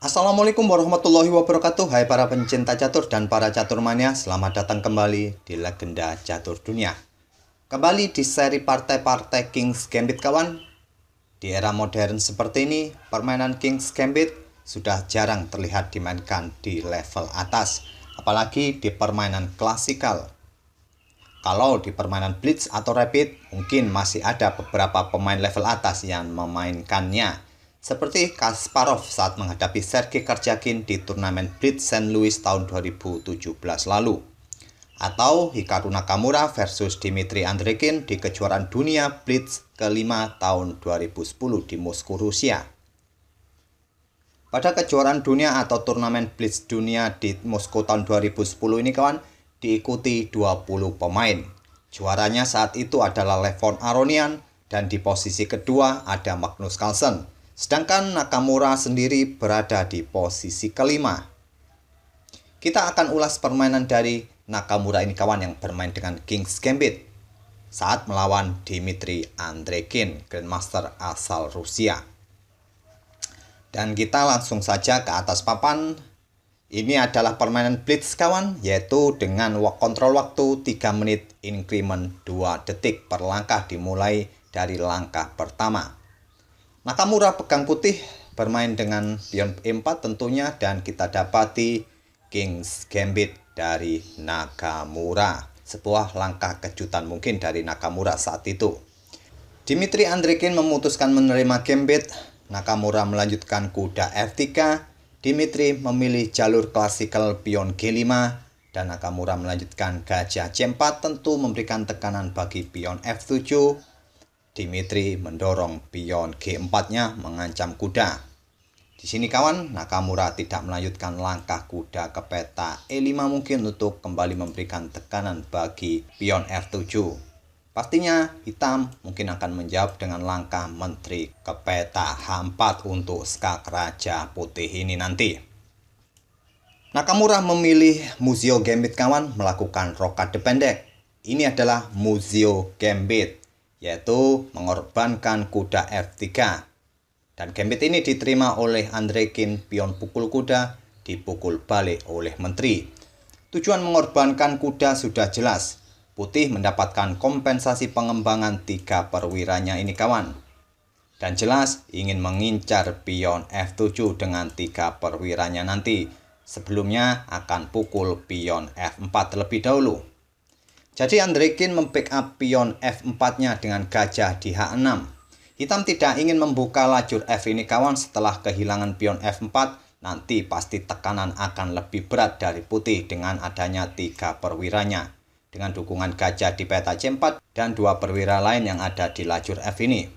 Assalamualaikum warahmatullahi wabarakatuh. Hai para pencinta catur dan para caturmania, selamat datang kembali di Legenda Catur Dunia. Kembali di seri partai-partai King's Gambit kawan. Di era modern seperti ini, permainan King's Gambit sudah jarang terlihat dimainkan di level atas, apalagi di permainan klasikal. Kalau di permainan Blitz atau Rapid, mungkin masih ada beberapa pemain level atas yang memainkannya, seperti Kasparov saat menghadapi Sergei Karjakin di turnamen Blitz St. Louis tahun 2017 lalu. Atau Hikaru Nakamura versus Dmitry Andreikin di kejuaraan dunia Blitz kelima tahun 2010 di Moskow, Rusia. Pada kejuaraan dunia atau turnamen Blitz dunia di Moskow tahun 2010 ini kawan, diikuti 20 pemain. Juaranya saat itu adalah Levon Aronian dan di posisi kedua ada Magnus Carlsen. Sedangkan Nakamura sendiri berada di posisi kelima. Kita akan ulas permainan dari Nakamura ini kawan yang bermain dengan King's Gambit saat melawan Dmitry Andreikin, Grandmaster asal Rusia. Dan kita langsung saja ke atas papan. Ini adalah permainan Blitz kawan, yaitu dengan kontrol waktu 3 menit increment 2 detik per langkah dimulai dari langkah pertama. Nakamura pegang putih bermain dengan pion E4 tentunya, dan kita dapati King's Gambit dari Nakamura. Sebuah langkah kejutan mungkin dari Nakamura saat itu. Dmitry Andreikin memutuskan menerima gambit. Nakamura melanjutkan kuda F3. Dmitry memilih jalur klasikal pion G5 dan Nakamura melanjutkan gajah C4, tentu memberikan tekanan bagi pion F7. Dmitry mendorong pion G4-nya mengancam kuda. Di sini kawan, Nakamura tidak melanjutkan langkah kuda ke peta E5 mungkin untuk kembali memberikan tekanan bagi pion F7. Pastinya hitam mungkin akan menjawab dengan langkah menteri ke peta H4 untuk skak raja putih ini nanti. Nakamura memilih Muzio Gambit kawan, melakukan rokade pendek. Ini adalah Muzio Gambit, yaitu mengorbankan kuda F3. Dan gambit ini diterima oleh Andreikin, pion pukul kuda dipukul balik oleh menteri. Tujuan mengorbankan kuda sudah jelas. Putih mendapatkan kompensasi pengembangan 3 perwiranya ini kawan. Dan jelas ingin mengincar pion F7 dengan 3 perwiranya nanti. Sebelumnya akan pukul pion F4 terlebih dahulu. Jadi Andreikin membackup pion F4-nya dengan gajah di H6. Hitam tidak ingin membuka lajur F ini kawan. Setelah kehilangan pion F4, nanti pasti tekanan akan lebih berat dari putih dengan adanya 3 perwiranya. Dengan dukungan gajah di peta C4 dan 2 perwira lain yang ada di lajur F ini.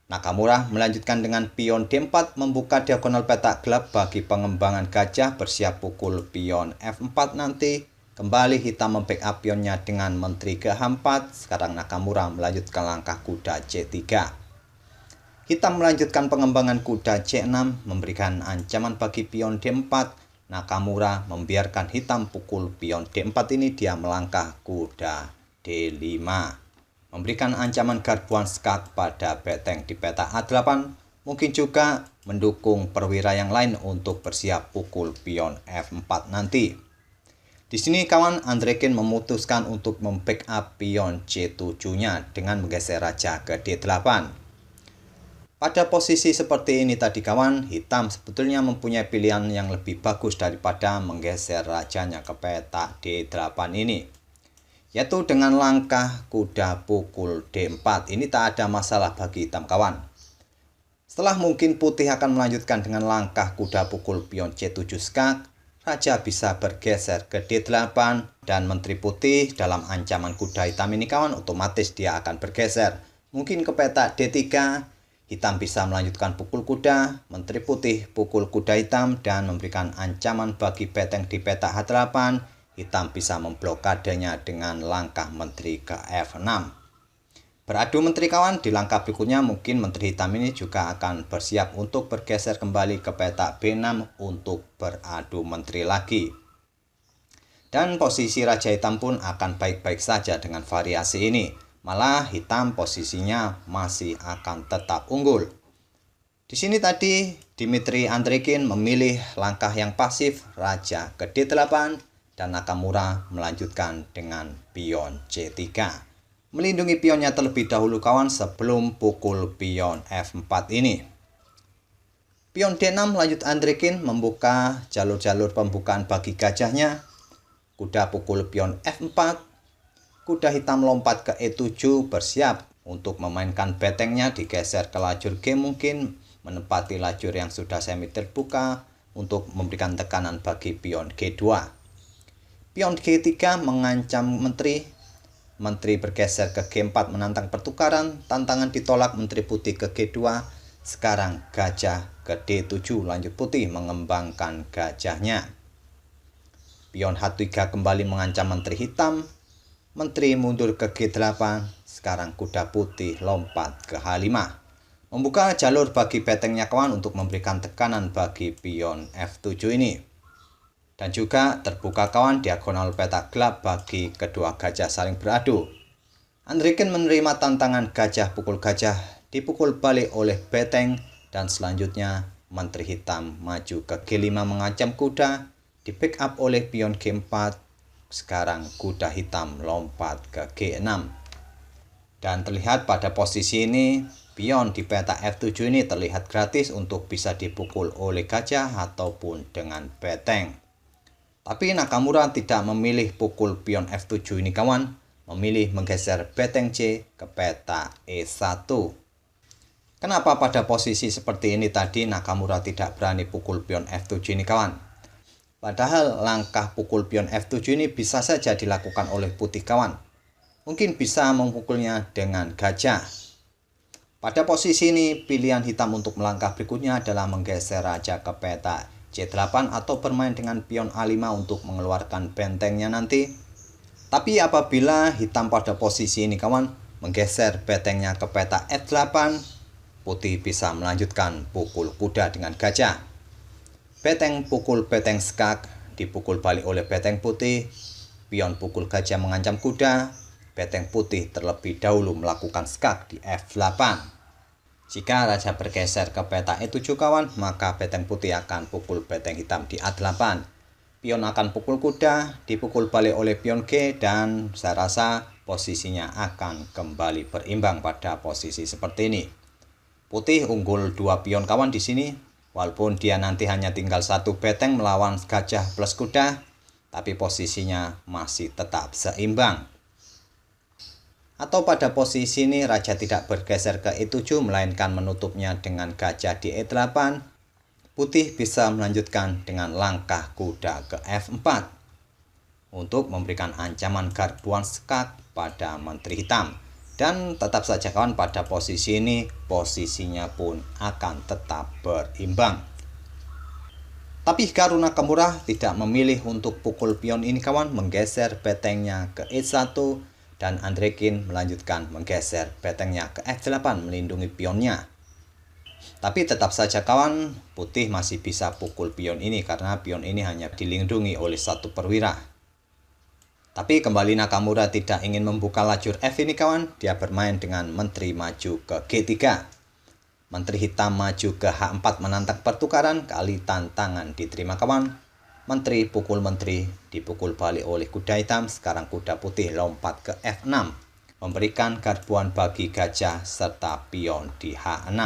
Nakamura melanjutkan dengan pion D4 membuka diagonal peta gelap bagi pengembangan gajah, bersiap pukul pion F4 nanti. Kembali hitam membackup pionnya dengan menteri ke H4. Sekarang Nakamura melanjutkan langkah kuda C3. Hitam melanjutkan pengembangan kuda C6 memberikan ancaman bagi pion D4. Nakamura membiarkan hitam pukul pion D4 ini, dia melangkah kuda D5. Memberikan ancaman garbuan skak pada beteng di peta A8. Mungkin juga mendukung perwira yang lain untuk bersiap pukul pion F4 nanti. Di sini kawan, Andreikin memutuskan untuk membackup pion C7-nya dengan menggeser raja ke D8. Pada posisi seperti ini tadi kawan, hitam sebetulnya mempunyai pilihan yang lebih bagus daripada menggeser rajanya ke peta D8 ini, yaitu dengan langkah kuda pukul D4. Ini tak ada masalah bagi hitam kawan. Setelah mungkin putih akan melanjutkan dengan langkah kuda pukul pion C7 skak, raja bisa bergeser ke D8 dan menteri putih dalam ancaman kuda hitam ini kawan, otomatis dia akan bergeser mungkin ke peta D3. Hitam bisa melanjutkan pukul kuda, menteri putih pukul kuda hitam dan memberikan ancaman bagi beteng di peta H8. Hitam bisa memblokadenya dengan langkah menteri ke F6. Beradu menteri kawan, di langkah berikutnya mungkin menteri hitam ini juga akan bersiap untuk bergeser kembali ke peta B6 untuk beradu menteri lagi. Dan posisi raja hitam pun akan baik-baik saja dengan variasi ini. Malah hitam posisinya masih akan tetap unggul. Di sini tadi Dmitri Andreikin memilih langkah yang pasif raja ke D8 dan Nakamura melanjutkan dengan pion C3. Melindungi pionnya terlebih dahulu kawan sebelum pukul pion F4 ini. Pion D6 lanjut Andreikin membuka jalur-jalur pembukaan bagi gajahnya. Kuda pukul pion F4. Kuda hitam lompat ke E7 bersiap untuk memainkan betengnya, digeser ke lajur G mungkin menempati lajur yang sudah semi terbuka untuk memberikan tekanan bagi pion G2. Pion G3 mengancam menteri. Menteri bergeser ke G4 menantang pertukaran. Tantangan ditolak, menteri putih ke G2. Sekarang gajah ke D7 lanjut putih mengembangkan gajahnya. Pion H3 kembali mengancam menteri hitam. Menteri mundur ke G8. Sekarang kuda putih lompat ke H5. Membuka jalur bagi betengnya kawan untuk memberikan tekanan bagi pion F7 ini. Dan juga terbuka kawan diagonal peta gelap bagi kedua gajah saling beradu. Andreikin menerima tantangan gajah pukul gajah, dipukul balik oleh beteng, dan selanjutnya menteri hitam maju ke G5 mengancam kuda, di backup oleh pion G4. Sekarang kuda hitam lompat ke G6. Dan terlihat pada posisi ini, pion di peta F7 ini terlihat gratis untuk bisa dipukul oleh gajah ataupun dengan beteng. Tapi Nakamura tidak memilih pukul pion F7 ini kawan, memilih menggeser beteng C ke peta E1. Kenapa pada posisi seperti ini tadi Nakamura tidak berani pukul pion F7 ini kawan? Padahal langkah pukul pion F7 ini bisa saja dilakukan oleh putih kawan. Mungkin bisa memukulnya dengan gajah. Pada posisi ini pilihan hitam untuk melangkah berikutnya adalah menggeser raja ke peta C8 atau bermain dengan pion A5 untuk mengeluarkan bentengnya nanti. Tapi apabila hitam pada posisi ini kawan menggeser bentengnya ke peta F8, putih bisa melanjutkan pukul kuda dengan gajah. Beteng pukul beteng skak dipukul balik oleh beteng putih. Pion pukul gajah mengancam kuda. Beteng putih terlebih dahulu melakukan skak di F8. Jika raja bergeser ke peta E7 kawan, maka beteng putih akan pukul beteng hitam di A8. Pion akan pukul kuda, dipukul balik oleh pion G, dan saya rasa posisinya akan kembali berimbang pada posisi seperti ini. Putih unggul 2 pion kawan di sini, walaupun dia nanti hanya tinggal 1 beteng melawan gajah plus kuda, tapi posisinya masih tetap seimbang. Atau pada posisi ini raja tidak bergeser ke E7 melainkan menutupnya dengan gajah di E8. Putih bisa melanjutkan dengan langkah kuda ke F4 untuk memberikan ancaman garbuan skak pada menteri hitam. Dan tetap saja kawan pada posisi ini posisinya pun akan tetap berimbang. Tapi Hikaru Nakamura tidak memilih untuk pukul pion ini kawan, menggeser betengnya ke E1. Dan Andreikin melanjutkan menggeser betengnya ke F8 melindungi pionnya. Tapi tetap saja kawan, putih masih bisa pukul pion ini karena pion ini hanya dilindungi oleh 1 perwira. Tapi kembali Nakamura tidak ingin membuka lajur F ini kawan, dia bermain dengan menteri maju ke G3. Menteri hitam maju ke H4 menantang pertukaran, kali tantangan diterima kawan. Menteri pukul menteri, dipukul balik oleh kuda hitam, sekarang kuda putih lompat ke F6. Memberikan garbuan bagi gajah serta pion di H6.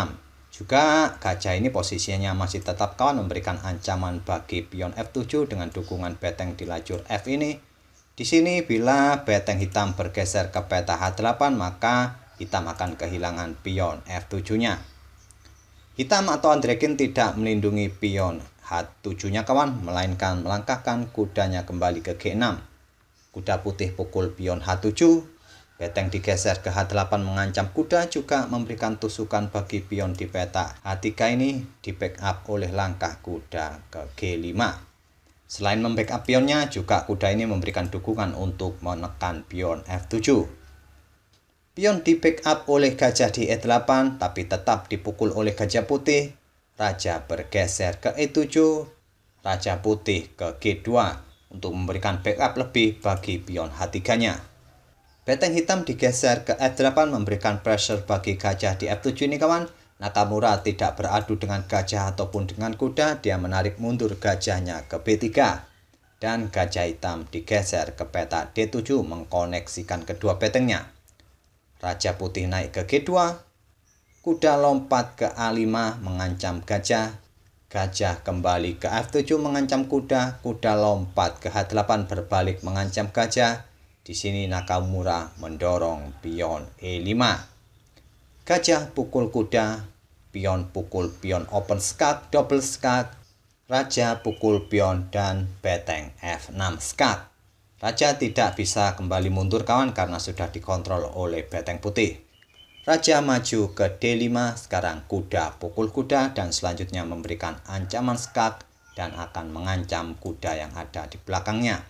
Juga gajah ini posisinya masih tetap kawan memberikan ancaman bagi pion F7 dengan dukungan beteng di lajur F ini. Di sini bila beteng hitam bergeser ke peta H8 maka hitam akan kehilangan pion F7-nya. Hitam atau Andreikin tidak melindungi pion H7-nya kawan, melainkan melangkahkan kudanya kembali ke G6. Kuda putih pukul pion H7, beteng digeser ke H8 mengancam kuda, juga memberikan tusukan bagi pion di peta H3 ini di backup oleh langkah kuda ke G5. Selain membackup pionnya, juga kuda ini memberikan dukungan untuk menekan pion F7. Pion di backup oleh gajah di E8, tapi tetap dipukul oleh gajah putih. Raja bergeser ke E7, raja putih ke G2 untuk memberikan backup lebih bagi pion H3-nya. Beteng hitam digeser ke F8 memberikan pressure bagi gajah di F7 ini kawan. Nakamura tidak beradu dengan gajah ataupun dengan kuda, dia menarik mundur gajahnya ke B3. Dan gajah hitam digeser ke peta D7 mengkoneksikan kedua betengnya. Raja putih naik ke G2, kuda lompat ke A5 mengancam gajah, gajah kembali ke F7 mengancam kuda, kuda lompat ke H8 berbalik mengancam gajah. Di sini Nakamura mendorong pion E5. Gajah pukul kuda, pion pukul pion open skak, double skak, raja pukul pion dan beteng F6 skak. Raja tidak bisa kembali mundur kawan karena sudah dikontrol oleh beteng putih. Raja maju ke D5, sekarang kuda pukul kuda dan selanjutnya memberikan ancaman skak dan akan mengancam kuda yang ada di belakangnya.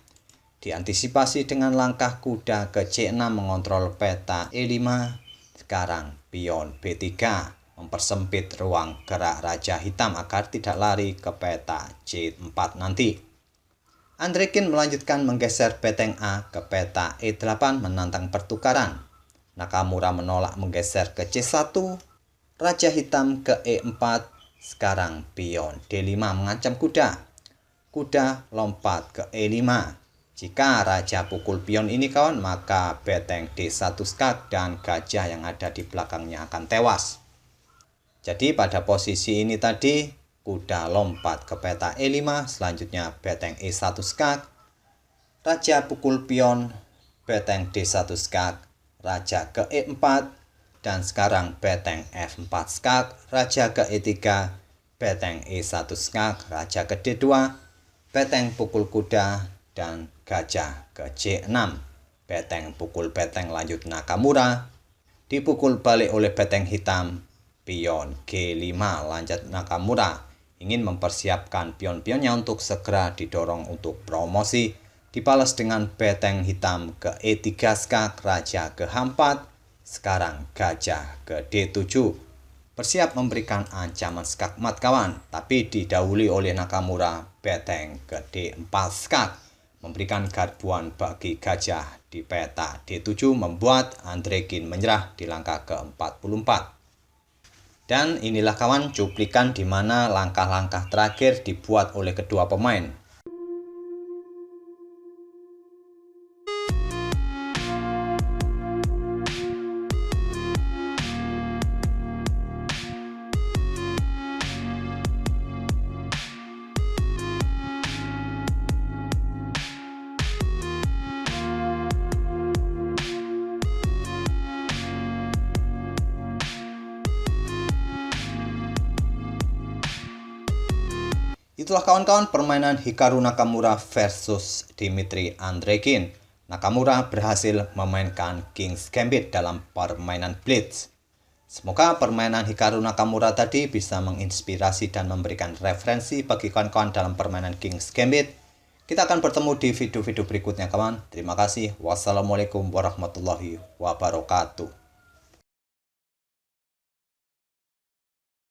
Diantisipasi dengan langkah kuda ke C6 mengontrol peta E5, sekarang pion B3 mempersempit ruang gerak raja hitam agar tidak lari ke peta C4 nanti. Andrekin melanjutkan menggeser beteng A ke peta E8 menantang pertukaran. Nakamura menolak menggeser ke C1, raja hitam ke E4, sekarang pion D5 mengancam kuda. Kuda lompat ke E5. Jika raja pukul pion ini kawan, maka beteng D1 skak dan gajah yang ada di belakangnya akan tewas. Jadi pada posisi ini tadi, kuda lompat ke peta E5, selanjutnya beteng E1 skak, raja pukul pion, beteng D1 skak, raja ke E4, dan sekarang beteng F4 skak, raja ke E3, beteng E1 skak, raja ke D2, beteng pukul kuda, dan gajah ke C6. Beteng pukul beteng lanjut Nakamura, dipukul balik oleh beteng hitam, pion G5 lanjut Nakamura. Ingin mempersiapkan pion-pionnya untuk segera didorong untuk promosi, dibalas dengan beteng hitam ke E3 skak, raja ke H4, sekarang gajah ke D7. Bersiap memberikan ancaman skak mat kawan, tapi didahului oleh Nakamura beteng ke D4 skak, memberikan garbuan bagi gajah di peta D7 membuat Andrekin menyerah di langkah ke-44. Dan inilah kawan cuplikan di mana langkah-langkah terakhir dibuat oleh kedua pemain. Itulah kawan-kawan permainan Hikaru Nakamura versus Dmitry Andrekin. Nakamura berhasil memainkan King's Gambit dalam permainan Blitz. Semoga permainan Hikaru Nakamura tadi bisa menginspirasi dan memberikan referensi bagi kawan-kawan dalam permainan King's Gambit. Kita akan bertemu di video-video berikutnya kawan. Terima kasih. Wassalamualaikum warahmatullahi wabarakatuh.